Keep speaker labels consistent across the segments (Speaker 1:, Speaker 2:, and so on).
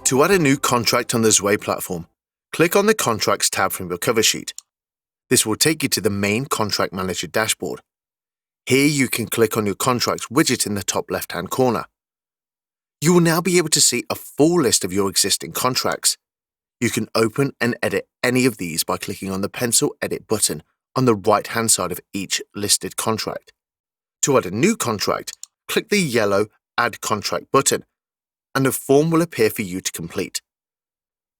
Speaker 1: To add a new contract on the Zway platform, click on the Contracts tab from your cover sheet. This will take you to the main Contract Manager dashboard. Here you can click on your Contracts widget in the top left-hand corner. You will now be able to see a full list of your existing contracts. You can open and edit any of these by clicking on the pencil edit button on the right-hand side of each listed contract. To add a new contract, click the yellow Add Contract button, and a form will appear for you to complete.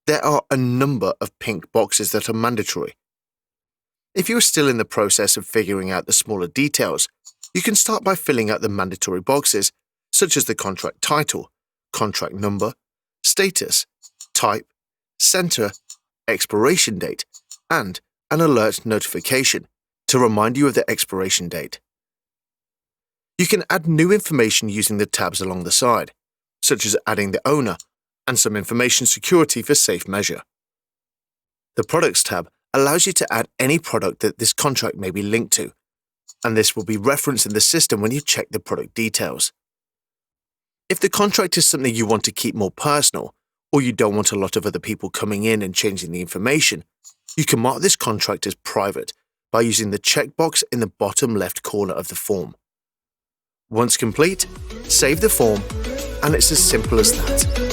Speaker 1: There are a number of pink boxes that are mandatory. If you are still in the process of figuring out the smaller details, you can start by filling out the mandatory boxes, such as the contract title, contract number, status, type, center, expiration date, and an alert notification to remind you of the expiration date. You can add new information using the tabs along the side, such as adding the owner and some information security for safe measure. The Products tab allows you to add any product that this contract may be linked to, and this will be referenced in the system when you check the product details. If the contract is something you want to keep more personal, or you don't want a lot of other people coming in and changing the information, you can mark this contract as private by using the checkbox in the bottom left corner of the form. Once complete, save the form, and it's as simple as that.